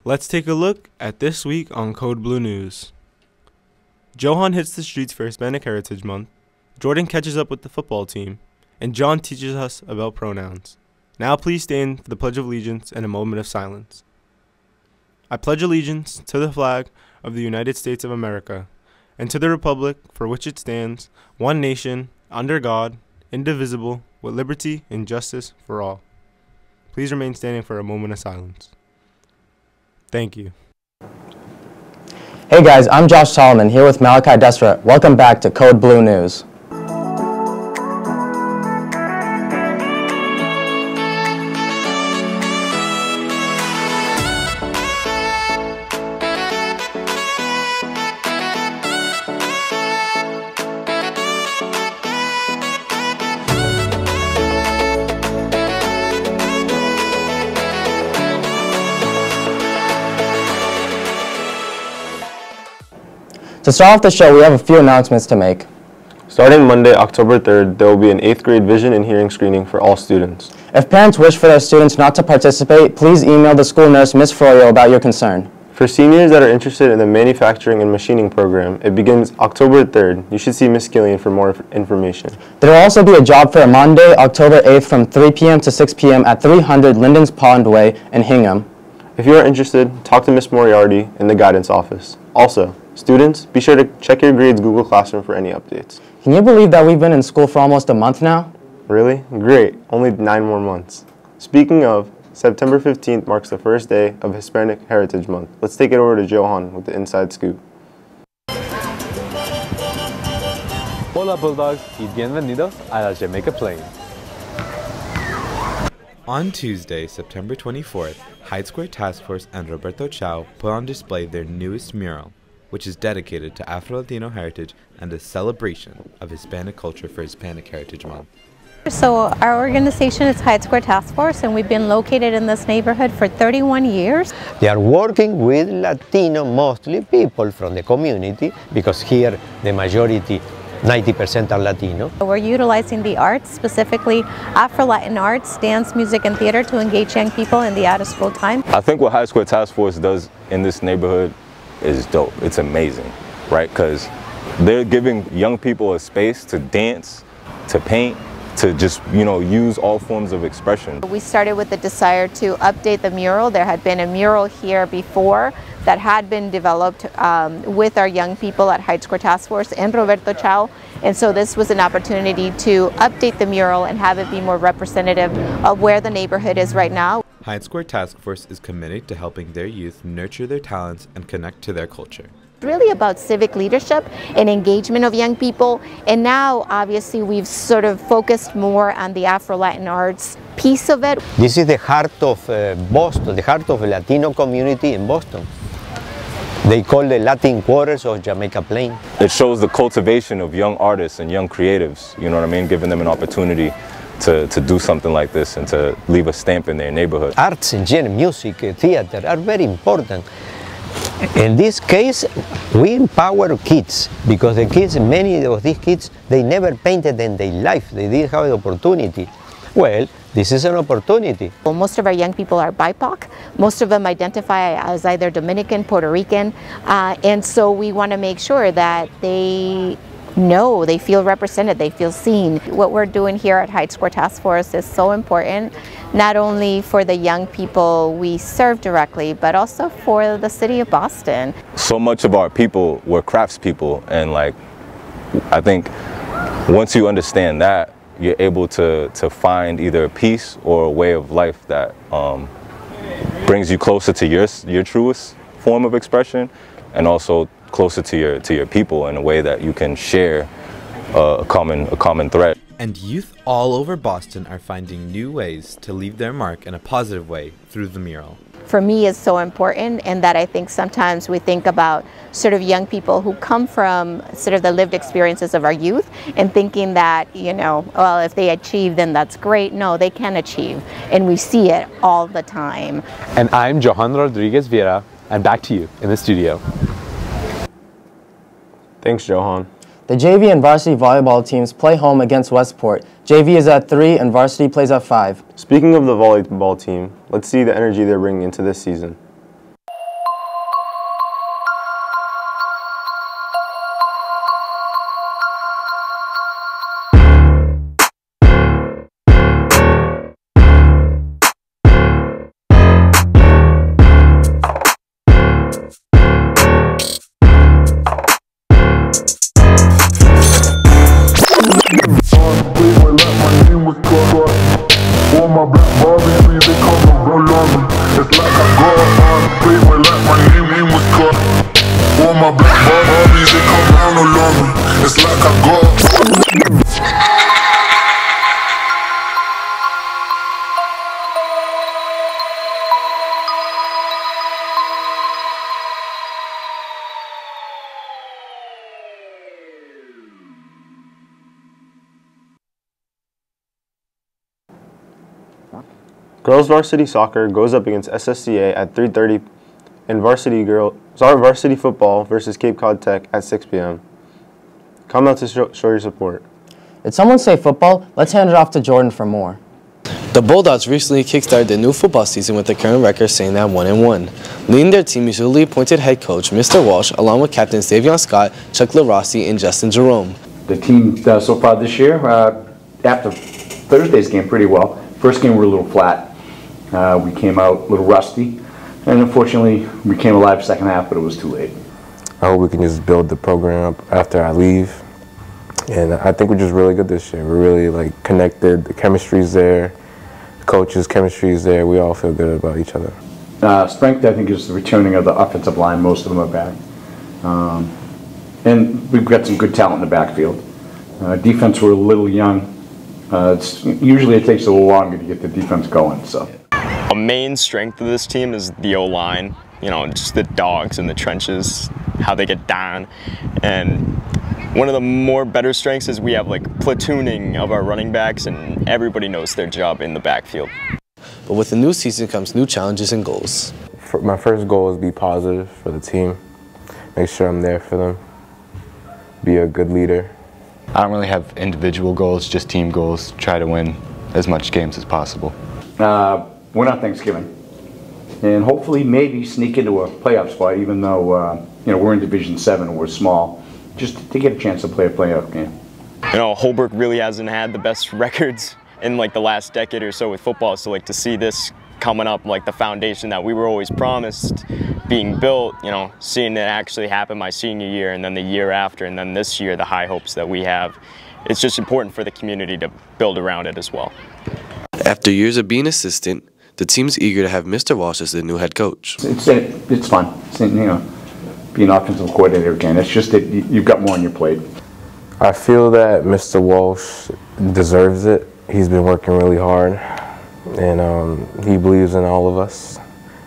Let's take a look at this week on Code Blue News. Johan hits the streets for Hispanic Heritage Month, Jordan catches up with the football team, and John teaches us about pronouns. Now please stand for the Pledge of Allegiance and a moment of silence. I pledge allegiance to the flag of the United States of America, and to the republic for which it stands, one nation, under God, indivisible, with liberty and justice for all. Please remain standing for a moment of silence. Thank you. Hey guys, I'm Josh Solomon here with Malachi Desra. Welcome back to Code Blue News. To start off the show, we have a few announcements to make. Starting Monday, October 3rd, there will be an 8th grade vision and hearing screening for all students. If parents wish for their students not to participate, please email the school nurse, Ms. Froyo, about your concern. For seniors that are interested in the manufacturing and machining program, it begins October 3rd. You should see Ms. Killian for more information. There will also be a job fair Monday, October 8th from 3 p.m. to 6 p.m. at 300 Linden's Pond Way in Hingham. If you are interested, talk to Ms. Moriarty in the guidance office. Also, students, be sure to check your grades Google Classroom for any updates. Can you believe that we've been in school for almost a month now? Really? Great. Only 9 more months. Speaking of, September 15th marks the first day of Hispanic Heritage Month. Let's take it over to Johan with the inside scoop. Hola Bulldogs y bienvenidos a la Jamaica Plain. On Tuesday, September 24th, Hyde Square Task Force and Roberto Chow put on display their newest mural, which is dedicated to Afro-Latino heritage and a celebration of Hispanic culture for Hispanic Heritage Month. So our organization is Hyde Square Task Force, and we've been located in this neighborhood for 31 years. They are working with Latino, mostly people from the community, because here the majority, 90% are Latino. We're utilizing the arts, specifically Afro-Latin arts, dance, music, and theater to engage young people in the out-of-school time. I think what Hyde Square Task Force does in this neighborhood is dope. It's amazing, right? Because they're giving young people a space to dance, to paint, to just, use all forms of expression. We started with the desire to update the mural. There had been a mural here before that had been developed with our young people at Hyde Square Task Force and Roberto Chow. And so this was an opportunity to update the mural and have it be more representative of where the neighborhood is right now. Hyde Square Task Force is committed to helping their youth nurture their talents and connect to their culture. Really about civic leadership and engagement of young people, and now obviously we've sort of focused more on the Afro-Latin arts piece of it. This is the heart of Boston, the heart of the Latino community in Boston. They call the Latin quarters of Jamaica Plain. It shows the cultivation of young artists and young creatives, you know what I mean, giving them an opportunity to do something like this and to leave a stamp in their neighborhood. Arts in general, music, theater are very important. In this case, we empower kids, because the kids, many of these kids, they never painted in their life. They didn't have the opportunity. Well, this is an opportunity. Well, most of our young people are BIPOC. Most of them identify as either Dominican, Puerto Rican, and so we want to make sure that they know, they feel represented, they feel seen. What we're doing here at Hyde Square Task Force is so important, not only for the young people we serve directly, but also for the city of Boston. So much of our people were craftspeople, and I think once you understand that, you're able to find either a piece or a way of life that brings you closer to your truest form of expression, and also closer to your people in a way that you can share a common thread. And youth all over Boston are finding new ways to leave their mark in a positive way through the mural. For me, it's so important, and that I think sometimes we think about sort of young people who come from sort of the lived experiences of our youth and thinking that, well, if they achieve, then that's great. No, they can achieve, and we see it all the time. And I'm Johan Rodriguez Vieira, and back to you in the studio. Thanks, Johan. The JV and varsity volleyball teams play home against Westport. JV is at 3 and varsity plays at 5. Speaking of the volleyball team, let's see the energy they're bringing into this season. Girls varsity soccer goes up against SSCA at 3:30 and varsity football versus Cape Cod Tech at 6 p.m. Come out to show your support. Did someone say football? Let's hand it off to Jordan for more. The Bulldogs recently kickstarted the new football season with the current record staying at 1-1. Leading their team is newly appointed head coach Mr. Walsh, along with captains Davion Scott, Chuck LaRossi, and Justin Jerome. The team so far this year, after Thursday's game, pretty well. First game we were a little flat. We came out a little rusty, and unfortunately we came alive second half, but it was too late. I hope we can just build the program up after I leave. And I think we're just really good this year. We're really connected. The chemistry's there. The coaches' chemistry is there. We all feel good about each other. Strength, I think, is the returning of the offensive line. Most of them are back. And we've got some good talent in the backfield. Defense, we're a little young. Usually it takes a little longer to get the defense going. So, a main strength of this team is the O-line. You know, just the dogs in the trenches, how they get down. And one of the more better strengths is we have platooning of our running backs, and everybody knows their job in the backfield. But with the new season comes new challenges and goals. My first goal is be positive for the team. Make sure I'm there for them. Be a good leader. I don't really have individual goals, just team goals. Try to win as much games as possible. Win on Thanksgiving, and hopefully maybe sneak into a playoff spot, even though we're in Division 7 and we're small, just to get a chance to play a playoff game. You know, Holbrook really hasn't had the best records in the last decade or so with football, so to see this coming up, the foundation that we were always promised being built, seeing it actually happen my senior year, and then the year after, and then this year, the high hopes that we have, it's just important for the community to build around it as well. After years of being assistant, the team's eager to have Mr. Walsh as the new head coach. It's fun, being offensive coordinator again. It's just that you've got more on your plate. I feel that Mr. Walsh deserves it. He's been working really hard, and he believes in all of us,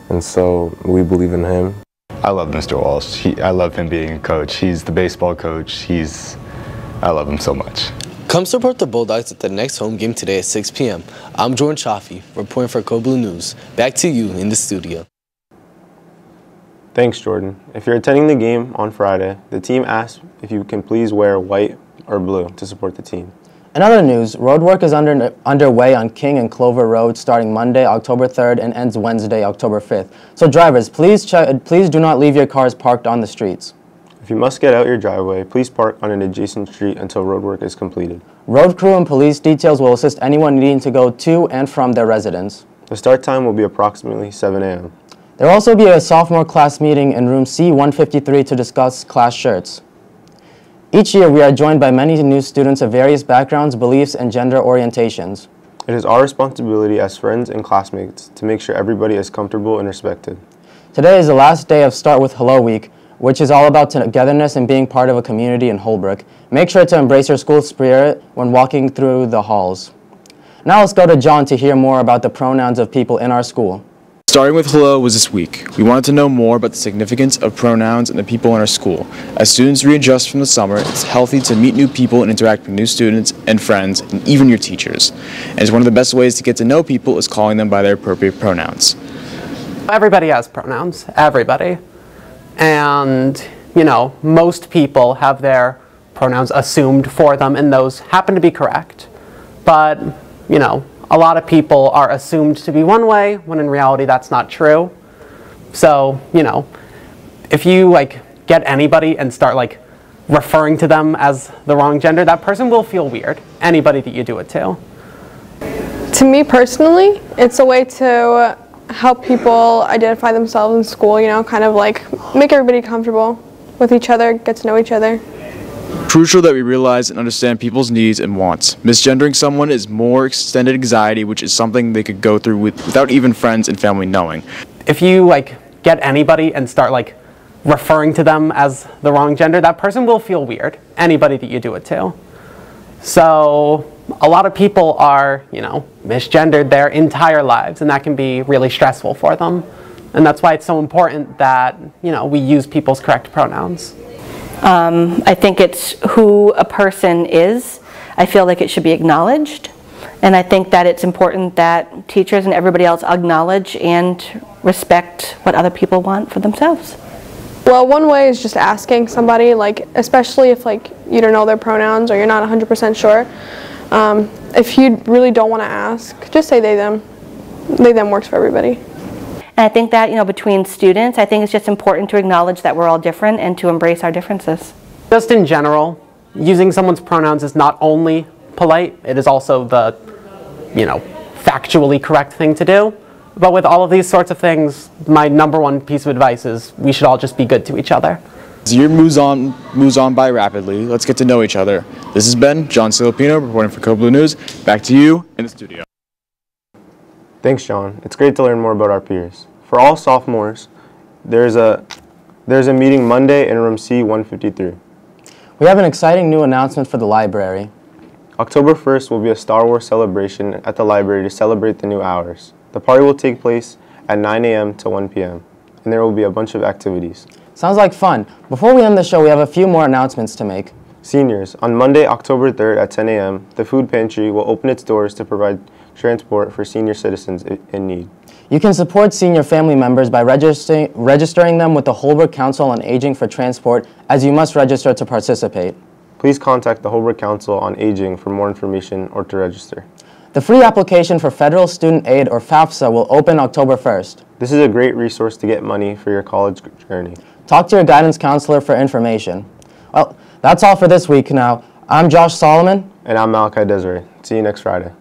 and so we believe in him. I love Mr. Walsh. I love him being a coach. He's the baseball coach. I love him so much. Come support the Bulldogs at the next home game today at 6 p.m. I'm Jordan Chaffee, reporting for Code Blue News. Back to you in the studio. Thanks, Jordan. If you're attending the game on Friday, the team asks if you can please wear white or blue to support the team. In other news, road work is underway on King and Clover Road starting Monday, October 3rd and ends Wednesday, October 5th. So drivers, please do not leave your cars parked on the streets. If you must get out your driveway, please park on an adjacent street until road work is completed. Road crew and police details will assist anyone needing to go to and from their residence. The start time will be approximately 7 a.m. There will also be a sophomore class meeting in room C153 to discuss class shirts. Each year, we are joined by many new students of various backgrounds, beliefs, and gender orientations. It is our responsibility as friends and classmates to make sure everybody is comfortable and respected. Today is the last day of Start With Hello Week, which is all about togetherness and being part of a community in Holbrook. Make sure to embrace your school spirit when walking through the halls. Now let's go to John to hear more about the pronouns of people in our school. Starting with hello was this week. We wanted to know more about the significance of pronouns and the people in our school. As students readjust from the summer, it's healthy to meet new people and interact with new students and friends and even your teachers. And it's one of the best ways to get to know people is calling them by their appropriate pronouns. Everybody has pronouns, everybody. And, most people have their pronouns assumed for them, and those happen to be correct. But, a lot of people are assumed to be one way, when in reality that's not true. So, if you, get anybody and start, referring to them as the wrong gender, that person will feel weird, anybody that you do it to. To me personally, it's a way to help people identify themselves in school, kind of make everybody comfortable with each other, get to know each other. Crucial that we realize and understand people's needs and wants. Misgendering someone is more extended anxiety, which is something they could go through without even friends and family knowing. If you get anybody and start referring to them as the wrong gender, that person will feel weird, anybody that you do it to. So a lot of people are, misgendered their entire lives, and that can be really stressful for them. And that's why it's so important that, we use people's correct pronouns. I think it's who a person is. I feel like it should be acknowledged. And I think that it's important that teachers and everybody else acknowledge and respect what other people want for themselves. Well, one way is just asking somebody, like, especially if like you don't know their pronouns or you're not 100% sure. If you really don't want to ask, just say they, them. They, them works for everybody. And I think that, between students, I think it's just important to acknowledge that we're all different and to embrace our differences. Just in general, using someone's pronouns is not only polite, it is also the, factually correct thing to do. But with all of these sorts of things, my number one piece of advice is we should all just be good to each other. As the year moves on by rapidly, let's get to know each other. This has been John Filipino reporting for Code Blue News. Back to you in the studio. Thanks, John. It's great to learn more about our peers. For all sophomores, there's a meeting Monday in room C-153. We have an exciting new announcement for the library. October 1st will be a Star Wars celebration at the library to celebrate the new hours. The party will take place at 9 a.m. to 1 p.m., and there will be a bunch of activities. Sounds like fun. Before we end the show, we have a few more announcements to make. Seniors, on Monday, October 3rd at 10 a.m., the food pantry will open its doors to provide transport for senior citizens in need. You can support senior family members by registering them with the Holbrook Council on Aging for transport, as you must register to participate. Please contact the Holbrook Council on Aging for more information or to register. The free application for Federal Student Aid, or FAFSA, will open October 1st. This is a great resource to get money for your college journey. Talk to your guidance counselor for information. Well, that's all for this week now. I'm Josh Solomon. And I'm Malachi Desiree. See you next Friday.